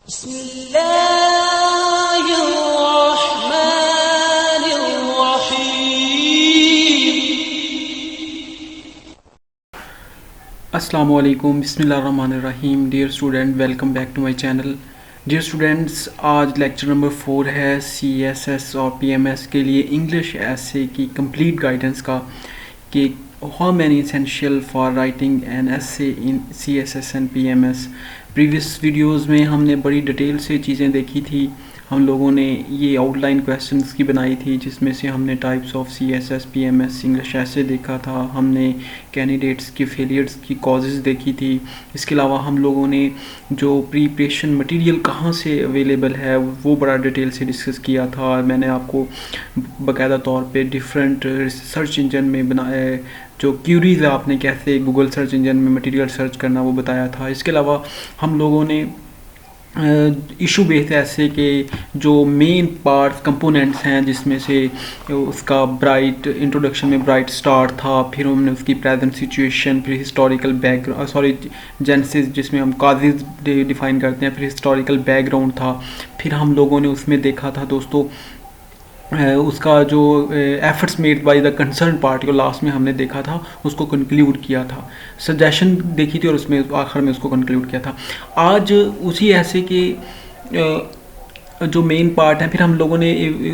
अस्सलामुअलैकुम बिस्मिल्लाहिर्रहमानिर्रहीम। Dear student, welcome back to my channel. Dear students, आज लेक्चर नंबर 4 है CSS और PMS के लिए इंग्लिश ऐसे की कंप्लीट गाइडेंस का कि how many essential for writing an essay in CSS and PMS। Previous videos में हमने बड़ी डिटेल से चीज़ें देखी थी। हम लोगों ने ये आउटलाइन क्वेश्चंस की बनाई थी जिसमें से हमने types of CSS PMS English ऐसे देखा था, हमने कैंडिडेट्स की फेलियर्स की कॉजेज़ देखी थी। इसके अलावा हम लोगों ने जो प्रिपरेशन मटेरियल कहाँ से अवेलेबल है वो बड़ा डिटेल से डिस्कस किया था। मैंने आपको बाकायदा तौर पे डिफरेंट सर्च इंजन में बनाए जो क्यूरीज है आपने कैसे गूगल सर्च इंजन में मटेरियल सर्च करना वो बताया था। इसके अलावा हम लोगों ने इशू बेस्ड ऐसे के जो मेन पार्ट्स कंपोनेंट्स हैं जिसमें से उसका ब्राइट इंट्रोडक्शन में ब्राइट स्टार्ट था, फिर हमने उसकी प्रेजेंट सिचुएशन, फिर हिस्टोरिकल बैकग्राउंड जेनेसिस जिसमें हम काजेज डिफाइन करते हैं, फिर हिस्टोरिकल बैकग्राउंड था। फिर हम लोगों ने उसमें देखा था दोस्तों उसका जो efforts made by the concern party को लास्ट में हमने देखा था, उसको कंक्लूड किया था, सजेशन देखी थी और उसमें आखिर में उसको कंक्लूड किया था। आज उसी ऐसे के जो मेन पार्ट है, फिर हम लोगों ने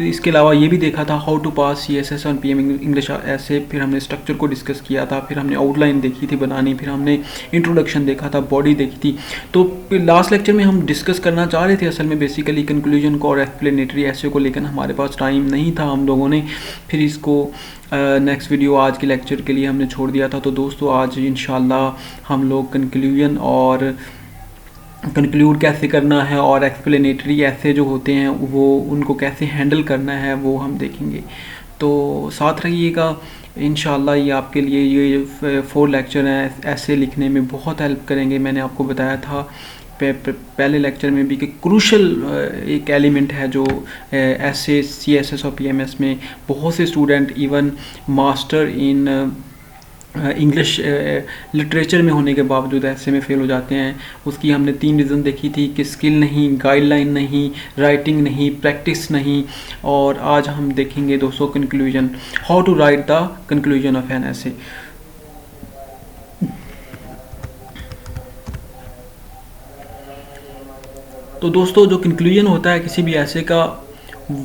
इसके अलावा ये भी देखा था हाउ टू पास CSS और PM इंग्लिश ऐसे, फिर हमने स्ट्रक्चर को डिस्कस किया था, फिर हमने आउटलाइन देखी थी बनानी, फिर हमने इंट्रोडक्शन देखा था, बॉडी देखी थी। तो लास्ट लेक्चर में हम डिस्कस करना चाह रहे थे असल में बेसिकली कंक्लूजन को और एक्सप्लेनेटरी ऐसे को, लेकिन हमारे पास टाइम नहीं था। हम लोगों ने फिर इसको नेक्स्ट वीडियो आज के लेक्चर के लिए हमने छोड़ दिया था। तो दोस्तों आज इंशाल्लाह हम लोग कंक्लूजन और कंक्लूड कैसे करना है और एक्सप्लेनेटरी ऐसे जो होते हैं वो उनको कैसे हैंडल करना है वो हम देखेंगे। तो साथ रहिएगा इंशाल्लाह। ये आपके लिए ये 4 लेक्चर हैं ऐसे लिखने में बहुत हेल्प करेंगे। मैंने आपको बताया था पहले लेक्चर में भी कि क्रूशल एक एलिमेंट है जो ऐसे CSS और PMS में बहुत से student even master in English literature में होने के बावजूद ऐसे में फ़ेल हो जाते हैं। उसकी हमने 3 रीज़न देखी थी कि स्किल नहीं, गाइडलाइन नहीं, राइटिंग नहीं, प्रैक्टिस नहीं। और आज हम देखेंगे दोस्तों conclusion, how to write the conclusion of an essay. तो दोस्तों जो कंक्लूजन होता है किसी भी ऐसे का,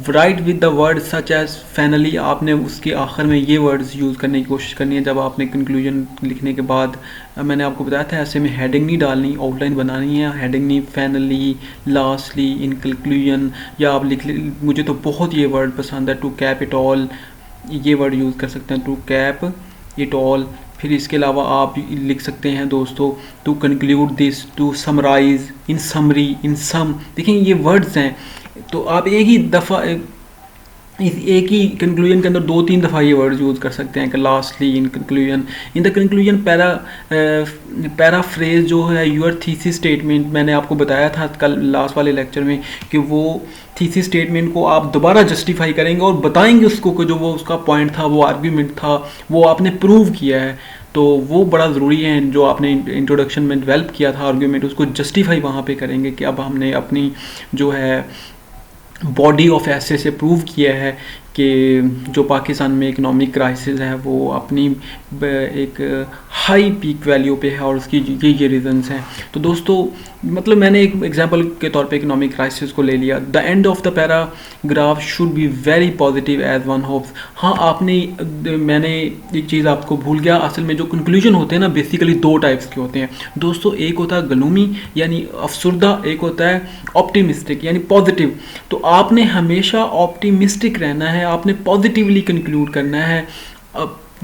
write with the word such as finally, आपने उसके आखिर में ये वर्ड्स यूज़ करने की कोशिश करनी है जब आपने कंक्लूजन लिखने के बाद। मैंने आपको बताया था ऐसे में हेडिंग नहीं डालनी, आउटलाइन बनानी है, हेडिंग नहीं, फाइनली, लास्टली, इन कंक्लूजन, या आप लिख मुझे तो बहुत ये वर्ड पसंद है, टू कैप इट ऑल, ये वर्ड यूज़ कर सकते हैं, टू कैप इट ऑल। फिर इसके अलावा आप लिख सकते हैं दोस्तों to conclude this, to summarize, in summary, in sum. देखें ये वर्ड्स हैं, तो आप एक ही दफ़ा एक ही कंक्लूजन के अंदर 2-3 दफ़ा ये वर्ड्स यूज़ कर सकते हैं कि lastly, in conclusion, in the conclusion, paraphrase जो है योर थीसिस स्टेटमेंट। मैंने आपको बताया था कल लास्ट वाले लेक्चर में कि वो थीसिस स्टेटमेंट को आप दोबारा जस्टिफाई करेंगे और बताएंगे उसको कि जो वो उसका पॉइंट था, वो आर्ग्यूमेंट था, वो आपने प्रूव किया है। तो वो बड़ा ज़रूरी है, जो आपने इंट्रोडक्शन में डेवलप किया था आर्ग्यूमेंट, उसको जस्टिफाई वहाँ पे करेंगे कि अब हमने अपनी जो है बॉडी ऑफ ऐसे से प्रूव किया है कि जो पाकिस्तान में इकोनॉमिक क्राइसिस है वो अपनी एक हाई पीक वैल्यू पे है और उसकी ये रीजंस हैं। तो दोस्तों मतलब मैंने एक एग्जांपल के तौर पे इकोनॉमिक क्राइसिस को ले लिया। The end of the paragraph should be very positive as one hopes. हाँ मैंने एक चीज़ आपको भूल गया, असल में जो कंक्लूजन होते हैं ना बेसिकली 2 टाइप्स के होते हैं दोस्तों। एक होता है ग्लूमी यानी अफसुर्दा, एक होता है ऑप्टिमिस्टिक यानी पॉजिटिव। तो आपने हमेशा ऑप्टिमिस्टिक रहना है, आपने पॉजिटिवली कंक्लूड करना है।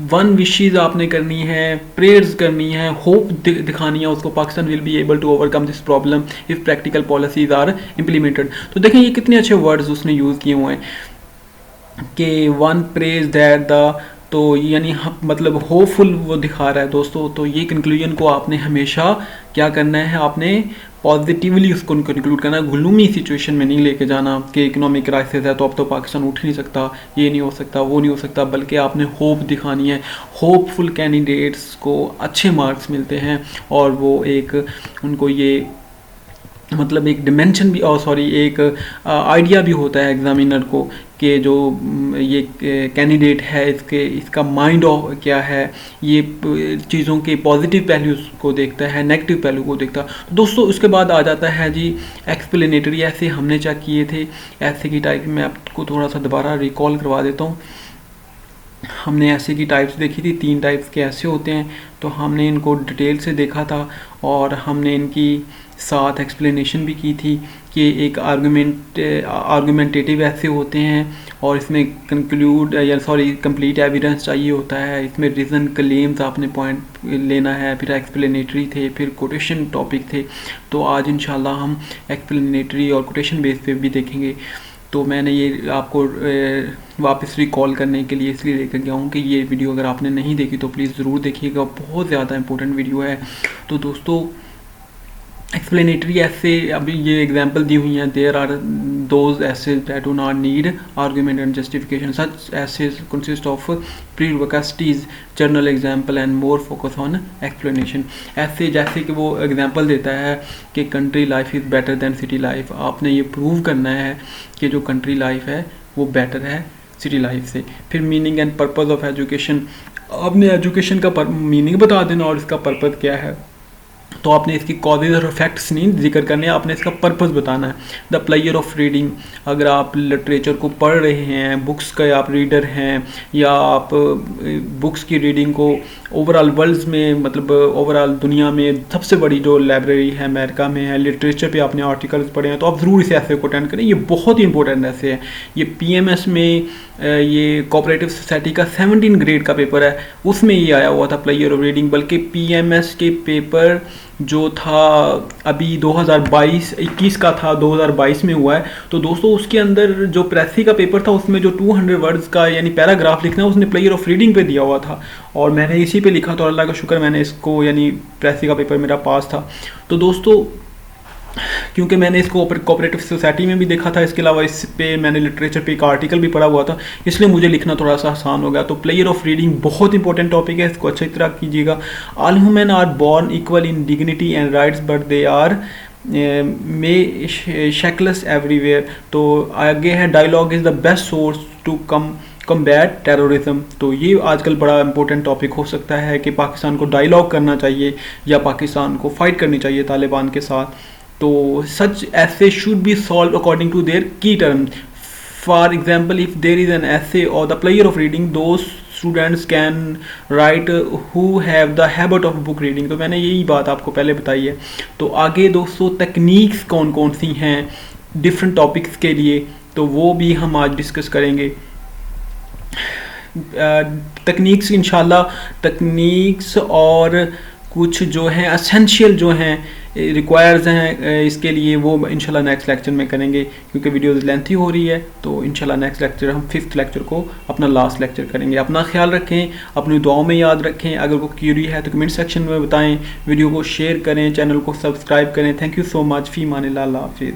वन विशेज़ आपने करनी है, प्रेयर्स करनी है, होप दिखानी है उसको, Pakistan will be able to overcome this problem if practical policies are implemented. तो देखें ये कितने अच्छे वर्ड्स उसने यूज़ किए हुए हैं कि वन प्रेज दैट द, तो यानी मतलब होपफुल वो दिखा रहा है दोस्तों। तो ये कंक्लूजन को आपने हमेशा क्या करना है, आपने पॉजिटिवली उसको कंक्लूड करना, ग्लूमी सिचुएशन में नहीं लेके जाना कि इकोनॉमिक क्राइसिस है तो अब तो पाकिस्तान उठ ही नहीं सकता, ये नहीं हो सकता, वो नहीं हो सकता, बल्कि आपने होप दिखानी है। होपफुल कैंडिडेट्स को अच्छे मार्क्स मिलते हैं और वो एक उनको ये मतलब एक डिमेंशन भी, और सॉरी एक आइडिया भी होता है एग्जामिनर को कि जो ये कैंडिडेट है इसका माइंड क्या है, ये चीज़ों के पॉजिटिव पहलू को देखता है, नेगेटिव पहलू को देखता है। तो दोस्तों उसके बाद आ जाता है जी एक्सप्लेनेटरी ऐसे हमने चेक किए थे। ऐसे की टाइप मैं आपको थोड़ा सा दोबारा रिकॉल करवा देता हूँ। हमने ऐसे की टाइप्स देखी थी, 3 टाइप्स के ऐसे होते हैं, तो हमने इनको डिटेल से देखा था और हमने इनकी साथ एक्सप्लेनेशन भी की थी कि एक आर्गुमेंटेटिव ऐसे होते हैं और इसमें कंक्लूड या सॉरी कंप्लीट एविडेंस चाहिए होता है, इसमें रीज़न क्लेम्स आपने पॉइंट लेना है, फिर एक्सप्लेनेटरी थे, फिर कोटेशन टॉपिक थे। तो आज इंशाल्लाह हम एक्सप्लेनेटरी और कोटेशन बेस पे भी देखेंगे। तो मैंने ये आपको वापस रिकॉल करने के लिए इसलिए लेकर गया हूँ कि ये वीडियो अगर आपने नहीं देखी तो प्लीज़ ज़रूर देखिएगा, बहुत ज़्यादा इंपॉर्टेंट वीडियो है। तो दोस्तों एक्सप्लेनेटरी ऐसे अभी ये एग्जांपल दी हुई हैं, there are those essays that do not need argument and justification, such essays consist of prerequisites, general example and more focus on explanation. ऐसे जैसे कि वो एग्जांपल देता है कि country life is better than city life, आपने ये prove करना है कि जो कंट्री लाइफ है वो बेटर है सिटी लाइफ से। फिर meaning and purpose of education, आपने एजुकेशन का मीनिंग बता देना और इसका पर्पज़ क्या है। तो आपने इसकी कॉजेज और इफेक्ट्स नहीं जिक्र करने, आपने इसका पर्पस बताना है। द प्लेयर ऑफ रीडिंग, अगर आप लिटरेचर को पढ़ रहे हैं, बुक्स का आप रीडर हैं, या आप बुक्स की रीडिंग को ओवरऑल वर्ल्ड में, मतलब ओवरऑल दुनिया में सबसे बड़ी जो लाइब्रेरी है अमेरिका में है, लिटरेचर पे आपने आर्टिकल्स पढ़े हैं, तो आप ज़रूर इस ऐसे को अटेंड करें। ये बहुत ही इंपॉर्टेंट ऐसे है। ये PMS में ये कोऑपरेटिव सोसाइटी का 17 ग्रेड का पेपर है, उसमें ये आया हुआ था प्लेयर ऑफ रीडिंग। बल्कि PMS के पेपर जो था अभी 2022-21 का था, 2022 में हुआ है। तो दोस्तों उसके अंदर जो प्रेसी का पेपर था उसमें जो 200 वर्ड्स का यानी पैराग्राफ लिखना है उसने प्लेयर ऑफ रीडिंग पे दिया हुआ था और मैंने इसी पे लिखा, तो अल्लाह का शुक्र मैंने इसको यानी प्रेसी का पेपर मेरा पास था। तो दोस्तों क्योंकि मैंने इसको कोऑपरेटिव सोसाइटी में भी देखा था, इसके अलावा इस पे मैंने लिटरेचर पे एक आर्टिकल भी पढ़ा हुआ था, इसलिए मुझे लिखना थोड़ा सा आसान हो गया। तो प्लेयर ऑफ रीडिंग बहुत इंपॉर्टेंट टॉपिक है, इसको अच्छी तरह कीजिएगा। All human are born equal in dignity and rights but they are may shackles everywhere. तो आगे है dialogue is the best source to combat terrorism. तो ये आजकल बड़ा इंपॉर्टेंट टॉपिक हो सकता है कि पाकिस्तान को डायलॉग करना चाहिए या पाकिस्तान को फाइट करनी चाहिए तालिबान के साथ। तो सच essay should be solved according to their key terms. For example, if there is an essay or the pleasure of reading, those students can write who have the habit of book reading. तो मैंने यही बात आपको पहले बताई है। तो आगे दोस्तों तकनीक्स कौन कौन सी हैं डिफरेंट टॉपिक्स के लिए, तो वो भी हम आज डिस्कस करेंगे। तकनीक्स इंशाल्लाह, तकनीक्स और कुछ जो हैं एसेंशियल जो हैं रिक्वायर्स हैं इसके लिए, वो इंशाल्लाह नेक्स्ट लेक्चर में करेंगे क्योंकि वीडियोस लेंथी हो रही है। तो इंशाल्लाह नेक्स्ट लेक्चर हम 5th लेक्चर को अपना लास्ट लेक्चर करेंगे। अपना ख्याल रखें, अपनी दुआओं में याद रखें। अगर कोई क्यूरी है तो कमेंट सेक्शन में बताएं, वीडियो को शेयर करें, चैनल को सब्सक्राइब करें। Thank you so much. फी मानिल्लाह, अल्लाह हाफिज़।